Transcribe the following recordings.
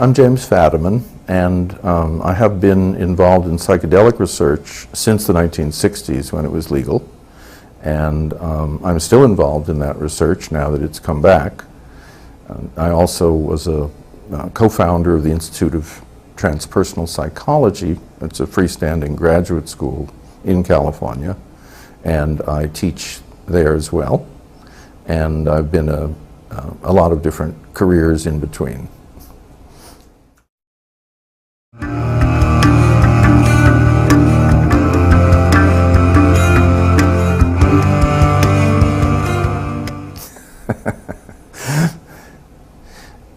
I'm JamesFadiman, and I have been involved in psychedelic research since the 1960s when it was legal, and I'm still involved in that research now that it's come back. I also was a co-founder of the Institute of Transpersonal Psychology. It's a freestanding graduate school in California, and I teach there as well, and I've been a lot of different careers in between.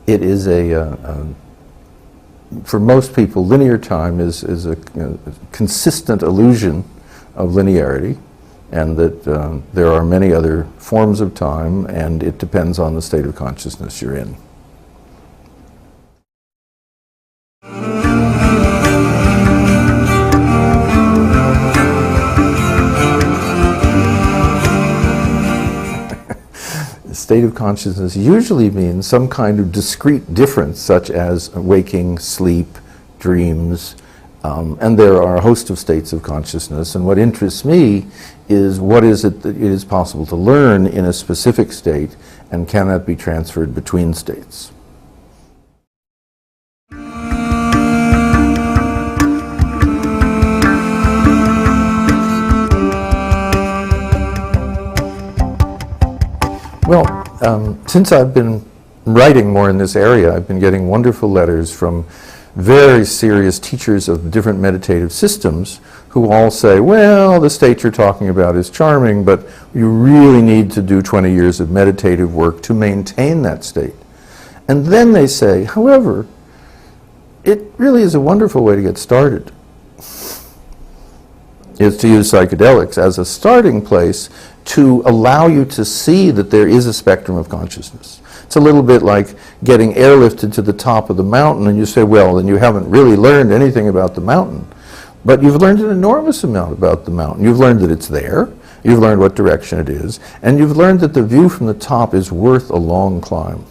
It is for most people, linear time is a consistent illusion of linearity, and that there are many other forms of time, and it depends on the state of consciousness you're in. State of consciousness usually means some kind of discrete difference, such as waking, sleep, dreams, and there are a host of states of consciousness, and what interests me is what is it that it is possible to learn in a specific state, and can that be transferred between states? Well, since I've been writing more in this area, I've been getting wonderful letters from very serious teachers of different meditative systems who all say, well, the state you're talking about is charming, but you really need to do 20 years of meditative work to maintain that state. And then they say, however, it really is a wonderful way to get started, is to use psychedelics as a starting place to allow you to see that there is a spectrum of consciousness. It's a little bit like getting airlifted to the top of the mountain, and you say, well, then you haven't really learned anything about the mountain. But you've learned an enormous amount about the mountain. You've learned that it's there, you've learned what direction it is, and you've learned that the view from the top is worth a long climb.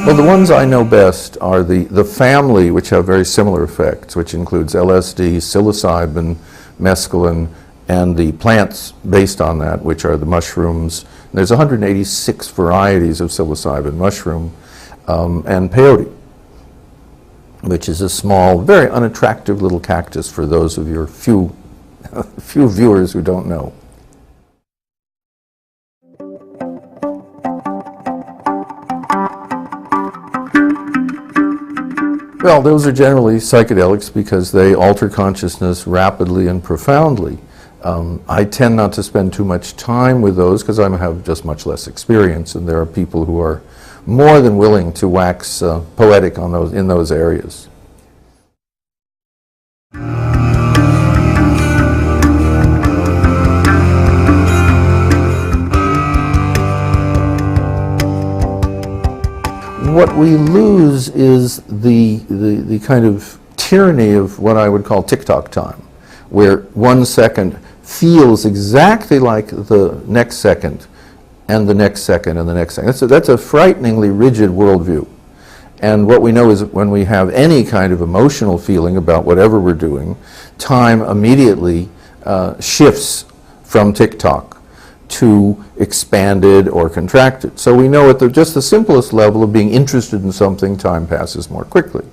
Well, the ones I know best are the family, which have very similar effects, which includes LSD, psilocybin, mescaline, and the plants based on that, which are the mushrooms. There's 186 varieties of psilocybin mushroom, and peyote, which is a small, very unattractive little cactus for those of your few viewers who don't know. Well, those are generally psychedelics because they alter consciousness rapidly and profoundly. I tend not to spend too much time with those because I have just much less experience, and there are people who are more than willing to wax poetic on in those areas. What we lose is the kind of tyranny of what I would call tick-tock time, where 1 second feels exactly like the next second, and the next second, and the next second. That's a frighteningly rigid worldview. And what we know is that when we have any kind of emotional feeling about whatever we're doing, time immediately shifts from tick-tock to expanded or contracted. So we know at just the simplest level of being interested in something, time passes more quickly.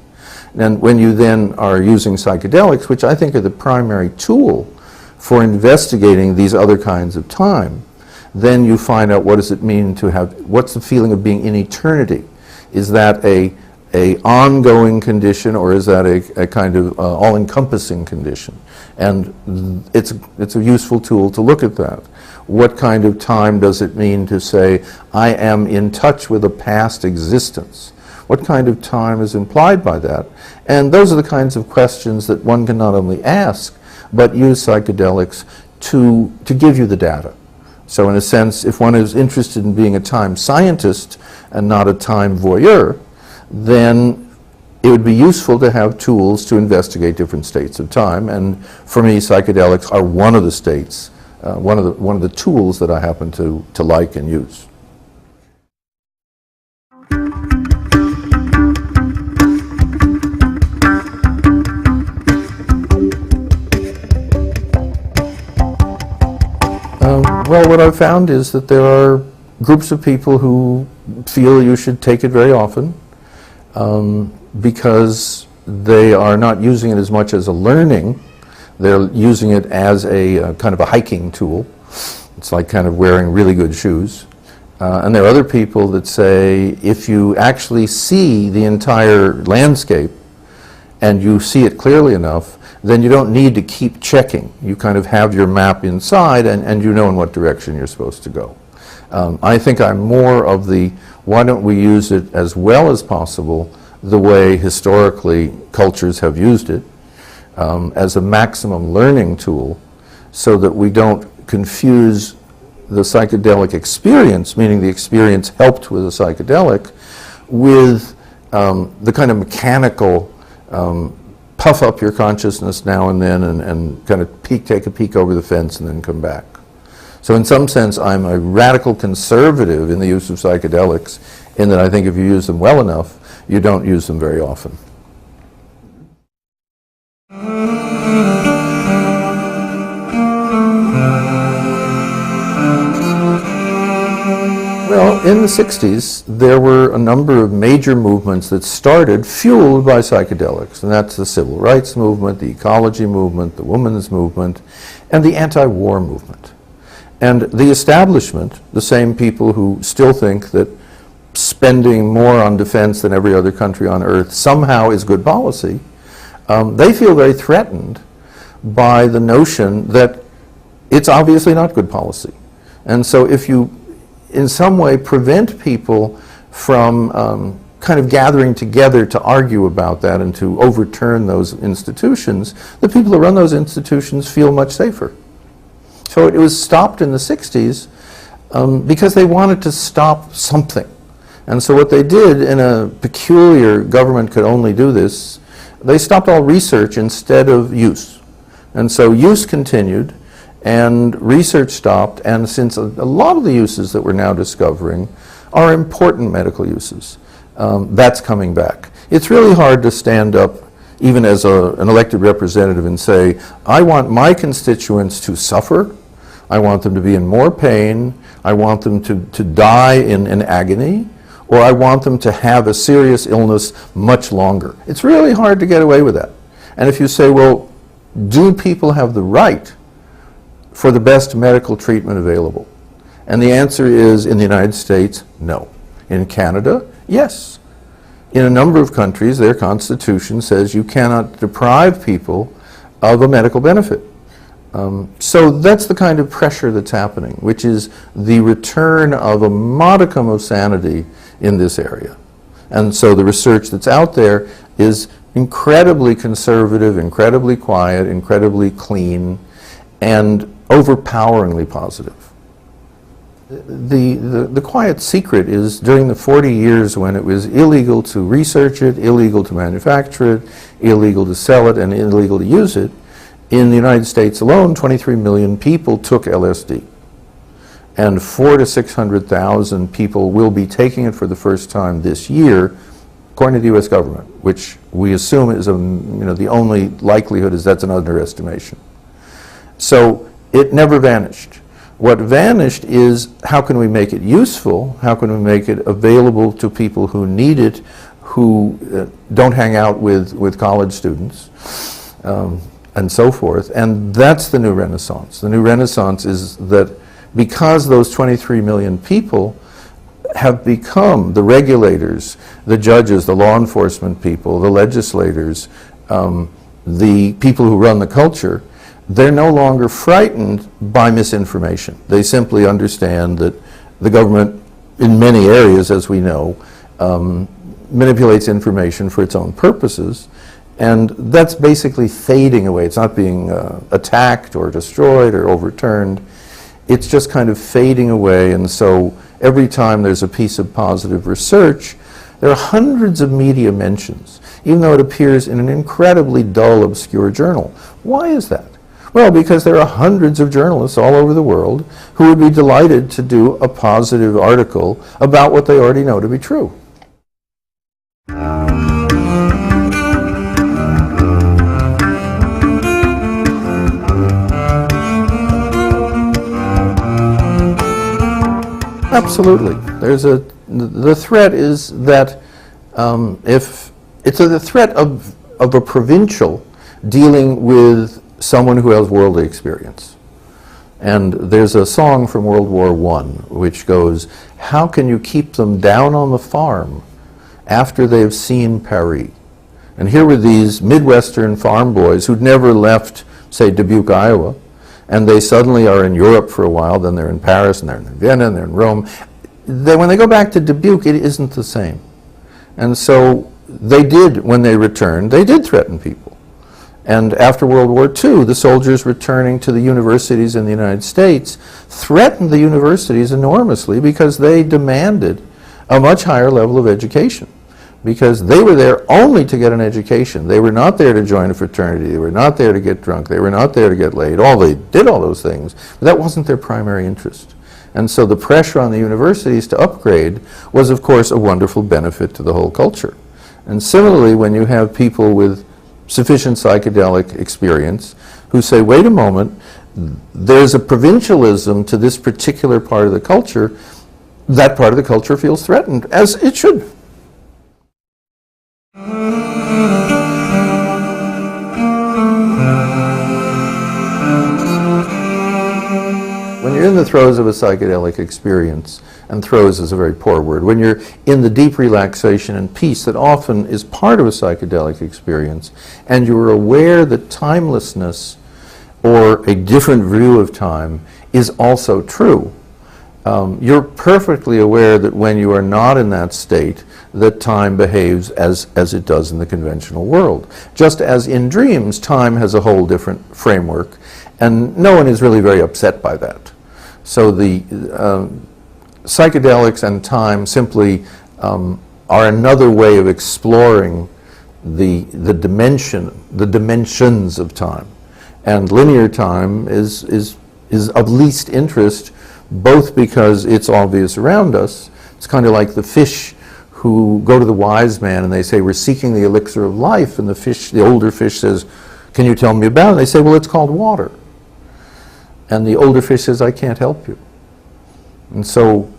And when you then are using psychedelics, which I think are the primary tool for investigating these other kinds of time, then you find out what does it mean to have, what's the feeling of being in eternity? Is that a ongoing condition, or is that a kind of all-encompassing condition? And it's a useful tool to look at that. What kind of time does it mean to say, I am in touch with a past existence? What kind of time is implied by that? And those are the kinds of questions that one can not only ask, but use psychedelics to give you the data. So in a sense, if one is interested in being a time scientist and not a time voyeur, then it would be useful to have tools to investigate different states of time, and for me, psychedelics are one of the states, one of the tools that I happen to like and use. Well, what I've found is that there are groups of people who feel you should take it very often because they are not using it as much as a learning. They're using it as a kind of a hiking tool. It's like kind of wearing really good shoes. And there are other people that say if you actually see the entire landscape and you see it clearly enough, then you don't need to keep checking. You kind of have your map inside and you know in what direction you're supposed to go. I think I'm more of the why don't we use it as well as possible the way historically cultures have used it as a maximum learning tool so that we don't confuse the psychedelic experience, meaning the experience helped with a psychedelic, with the kind of mechanical puff up your consciousness now and then and kind of take a peek over the fence and then come back. So in some sense, I'm a radical conservative in the use of psychedelics in that I think if you use them well enough, you don't use them very often. Well, in the 60s, there were a number of major movements that started fueled by psychedelics, and that's the civil rights movement, the ecology movement, the women's movement, and the anti-war movement. And the establishment, the same people who still think that spending more on defense than every other country on earth somehow is good policy, they feel very threatened by the notion that it's obviously not good policy. And so if you in some way prevent people from kind of gathering together to argue about that and to overturn those institutions, the people who run those institutions feel much safer. So it was stopped in the 60s because they wanted to stop something. And so what they did, in a peculiar, government could only do this, they stopped all research instead of use. And so use continued, and research stopped, and since a lot of the uses that we're now discovering are important medical uses, that's coming back. It's really hard to stand up, even as an elected representative, and say, I want my constituents to suffer, I want them to be in more pain, I want them to die in agony, or I want them to have a serious illness much longer. It's really hard to get away with that. And if you say, well, do people have the right for the best medical treatment available? And the answer is, in the United States, no. In Canada, yes. In a number of countries, their constitution says you cannot deprive people of a medical benefit. So that's the kind of pressure that's happening, which is the return of a modicum of sanity in this area. And so the research that's out there is incredibly conservative, incredibly quiet, incredibly clean, and overpoweringly positive. The quiet secret is during the 40 years when it was illegal to research it, illegal to manufacture it, illegal to sell it, and illegal to use it, in the United States alone, 23 million people took LSD. And 400,000 to 600,000 people will be taking it for the first time this year, according to the U.S. government, which we assume is the only likelihood is that's an underestimation. So it never vanished. What vanished is how can we make it useful, how can we make it available to people who need it, who don't hang out with college students, and so forth. And that's the new renaissance. The new renaissance is that because those 23 million people have become the regulators, the judges, the law enforcement people, the legislators, the people who run the culture, they're no longer frightened by misinformation. They simply understand that the government, in many areas, as we know, manipulates information for its own purposes, and that's basically fading away. It's not being attacked or destroyed or overturned. It's just kind of fading away, and so every time there's a piece of positive research, there are hundreds of media mentions. even though it appears in an incredibly dull, obscure journal. Why is that? Well, because there are hundreds of journalists all over the world who would be delighted to do a positive article about what they already know to be true. Absolutely. The threat is that if it's the threat of a provincial dealing with someone who has worldly experience. And there's a song from World War I which goes, how can you keep them down on the farm after they've seen Paris? And here were these Midwestern farm boys who'd never left, say, Dubuque, Iowa, and they suddenly are in Europe for a while, then they're in Paris, and they're in Vienna, and they're in Rome. When they go back to Dubuque, it isn't the same. And so they did, when they returned, they did threaten people. And after World War II, the soldiers returning to the universities in the United States threatened the universities enormously because they demanded a much higher level of education. Because they were there only to get an education. They were not there to join a fraternity. They were not there to get drunk. They were not there to get laid. They did all those things, but that wasn't their primary interest. And so the pressure on the universities to upgrade was, of course, a wonderful benefit to the whole culture. And similarly, when you have people with sufficient psychedelic experience who say, wait a moment, there's a provincialism to this particular part of the culture, that part of the culture feels threatened, as it should. When you're in the throes of a psychedelic experience, and throes is a very poor word, when you're in the deep relaxation and peace that often is part of a psychedelic experience, and you're aware that timelessness or a different view of time is also true, you're perfectly aware that when you are not in that state, that time behaves as it does in the conventional world. Just as in dreams, time has a whole different framework, and no one is really very upset by that. So the psychedelics and time simply are another way of exploring the dimensions of time. And linear time is of least interest, both because it's obvious around us. It's kind of like the fish who go to the wise man and they say, we're seeking the elixir of life, and the older fish says, can you tell me about it? And they say, well, it's called water. And the older fish says, I can't help you. And so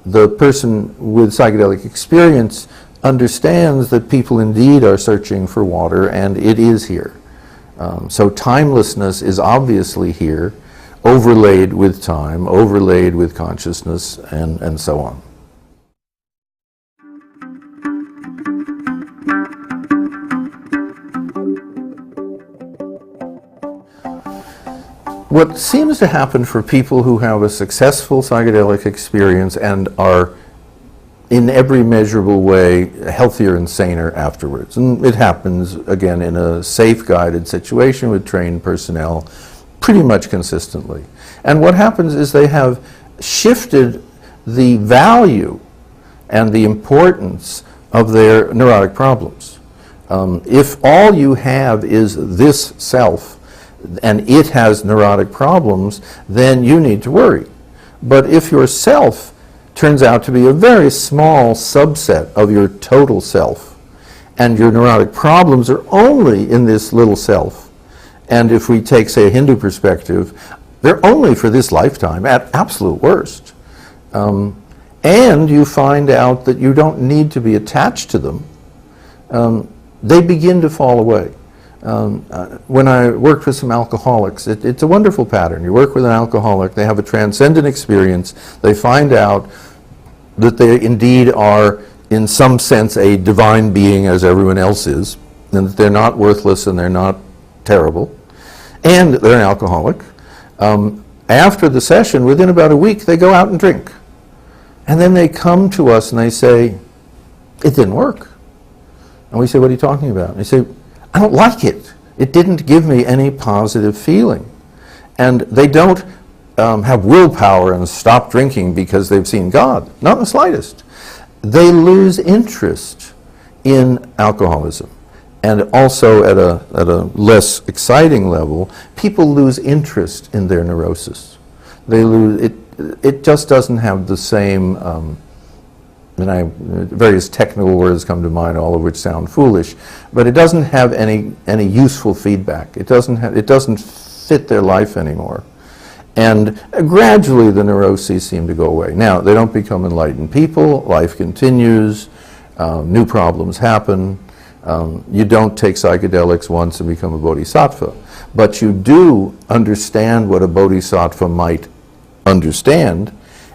the person with psychedelic experience understands that people indeed are searching for water, and it is here. So timelessness is obviously here, overlaid with time, overlaid with consciousness, and so on. What seems to happen for people who have a successful psychedelic experience and are in every measurable way healthier and saner afterwards, and it happens again in a safe guided situation with trained personnel pretty much consistently. And what happens is they have shifted the value and the importance of their neurotic problems. If all you have is this self, and it has neurotic problems, then you need to worry. But if your self turns out to be a very small subset of your total self, and your neurotic problems are only in this little self, and if we take, say, a Hindu perspective, they're only for this lifetime, at absolute worst, and you find out that you don't need to be attached to them, they begin to fall away. When I worked with some alcoholics, it's a wonderful pattern. You work with an alcoholic, they have a transcendent experience, they find out that they indeed are, in some sense, a divine being as everyone else is, and that they're not worthless and they're not terrible, and they're an alcoholic. After the session, within about a week, they go out and drink. And then they come to us and they say, it didn't work. And we say, what are you talking about? And they say, I don't like it. It didn't give me any positive feeling. And they don't have willpower and stop drinking because they've seen God. Not in the slightest. They lose interest in alcoholism. And also at a less exciting level, people lose interest in their neurosis. They lose it. It just doesn't have the same. Various technical words come to mind, all of which sound foolish, but it doesn't have any useful feedback. It doesn't fit their life anymore. And gradually the neuroses seem to go away. Now, they don't become enlightened people, life continues, new problems happen. You don't take psychedelics once and become a bodhisattva, but you do understand what a bodhisattva might understand,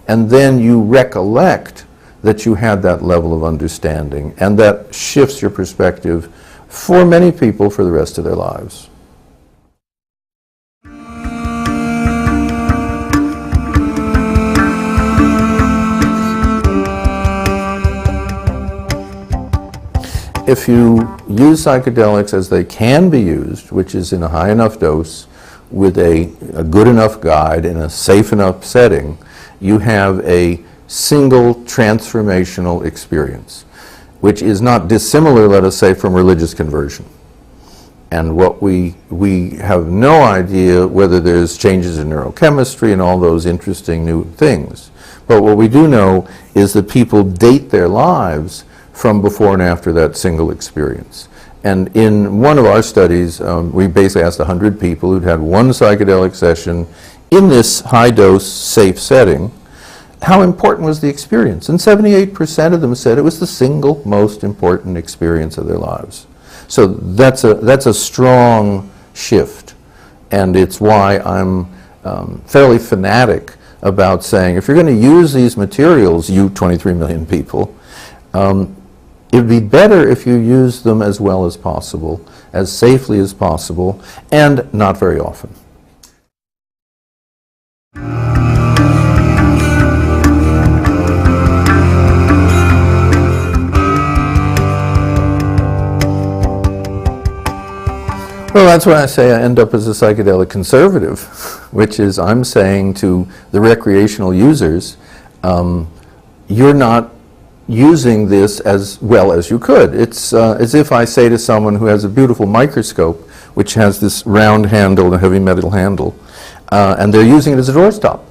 and then you recollect that you had that level of understanding, and that shifts your perspective for many people for the rest of their lives. If you use psychedelics as they can be used, which is in a high enough dose, with a good enough guide in a safe enough setting, you have a single transformational experience, which is not dissimilar, let us say, from religious conversion. And what we have no idea whether there's changes in neurochemistry and all those interesting new things. But what we do know is that people date their lives from before and after that single experience. And in one of our studies, we basically asked 100 people who'd had one psychedelic session in this high-dose, safe setting, how important was the experience? And 78% of them said it was the single most important experience of their lives. So that's a strong shift. And it's why I'm fairly fanatic about saying, if you're going to use these materials, you 23 million people, it would be better if you use them as well as possible, as safely as possible, and not very often. Well, that's why I say I end up as a psychedelic conservative, which is I'm saying to the recreational users, you're not using this as well as you could. It's as if I say to someone who has a beautiful microscope, which has this round handle, a heavy metal handle, and they're using it as a doorstop.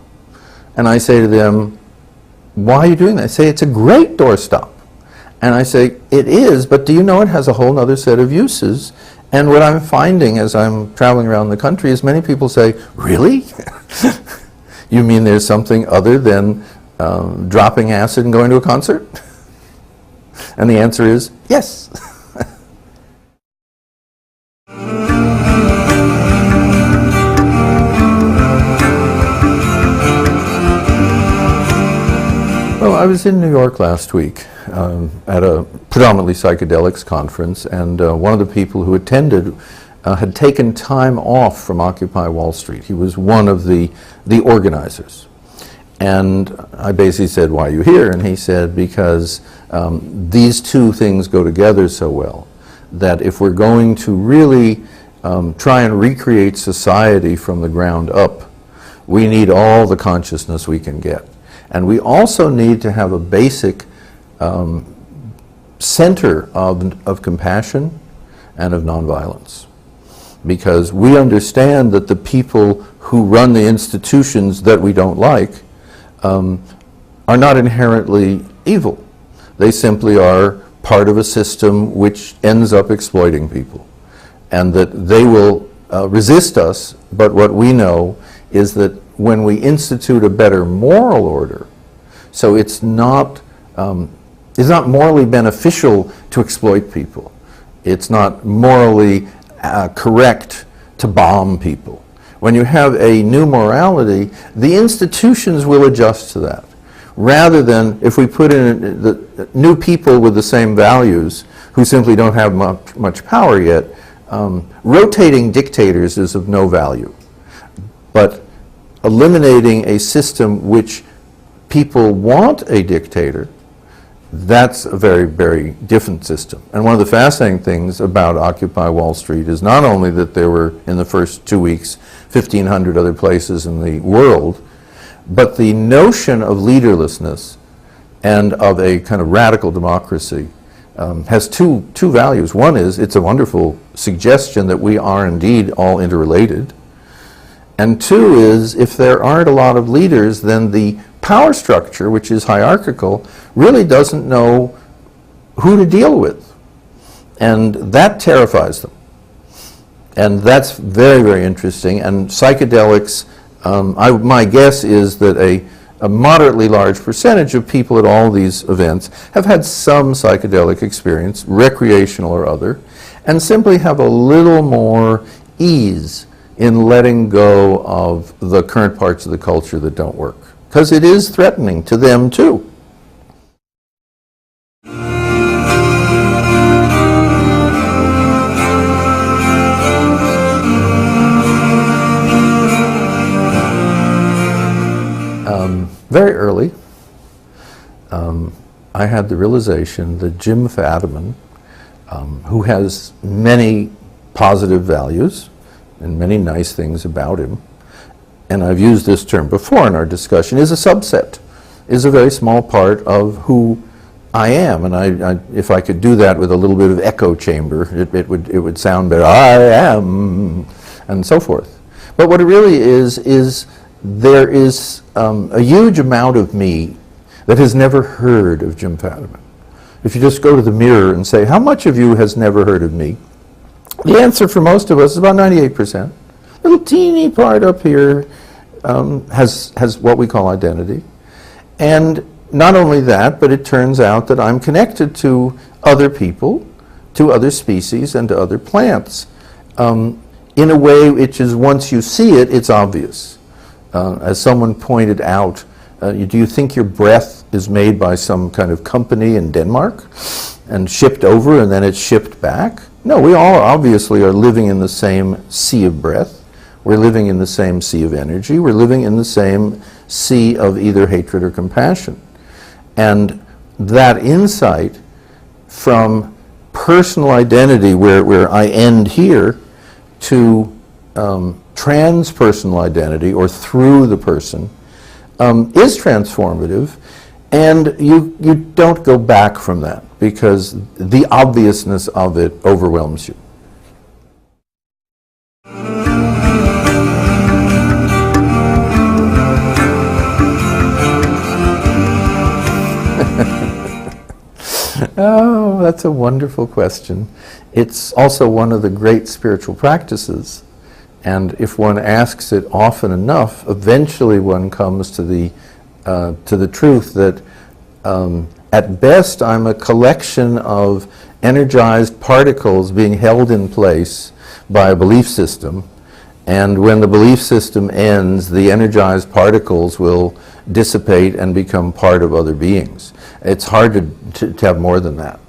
And I say to them, why are you doing that? I say, it's a great doorstop. And I say, it is, but do you know it has a whole other set of uses? And what I'm finding as I'm traveling around the country is many people say, really? You mean there's something other than dropping acid and going to a concert? And the answer is yes. Well, I was in New York last week at a predominantly psychedelics conference, and one of the people who attended had taken time off from Occupy Wall Street. He was one of the organizers. And I basically said, why are you here? And he said, because these two things go together so well, that if we're going to really try and recreate society from the ground up, we need all the consciousness we can get. And we also need to have a basic center of compassion and of nonviolence. Because we understand that the people who run the institutions that we don't like are not inherently evil. They simply are part of a system which ends up exploiting people. And that they will resist us, but what we know is that when we institute a better moral order, so it's not morally beneficial to exploit people. It's not morally correct to bomb people. When you have a new morality, the institutions will adjust to that. Rather than if we put in the new people with the same values who simply don't have much power yet, rotating dictators is of no value. But eliminating a system which people want a dictator, that's a very, very different system. And one of the fascinating things about Occupy Wall Street is not only that there were, in the first 2 weeks, 1,500 other places in the world, but the notion of leaderlessness and of a kind of radical democracy has two values. One is it's a wonderful suggestion that we are indeed all interrelated. And two is if there aren't a lot of leaders, then the power structure, which is hierarchical, really doesn't know who to deal with. And that terrifies them. And that's very, very interesting. And psychedelics, my guess is that a moderately large percentage of people at all these events have had some psychedelic experience, recreational or other, and simply have a little more ease in letting go of the current parts of the culture that don't work. Because it is threatening to them too. Very early, I had the realization that JamesFadiman, who has many positive values and many nice things about him, and I've used this term before in our discussion, is a subset, is a very small part of who I am. And if I could do that with a little bit of echo chamber, it would sound better, I am, and so forth. But what it really is there is a huge amount of me that has never heard of JamesFadiman. If you just go to the mirror and say, how much of you has never heard of me? The answer for most of us is about 98%. A little teeny part up here has what we call identity. And not only that, but it turns out that I'm connected to other people, to other species, and to other plants in a way which is, once you see it, it's obvious. As someone pointed out, do you think your breath is made by some kind of company in Denmark and shipped over and then it's shipped back? No, we all obviously are living in the same sea of breath. We're living in the same sea of energy. We're living in the same sea of either hatred or compassion. And that insight from personal identity, where I end here, to transpersonal identity, or through the person, is transformative, and you don't go back from that because the obviousness of it overwhelms you. Oh, that's a wonderful question. It's also one of the great spiritual practices. And if one asks it often enough, eventually one comes to the truth that at best I'm a collection of energized particles being held in place by a belief system. And when the belief system ends, the energized particles will dissipate and become part of other beings. It's hard to have more than that.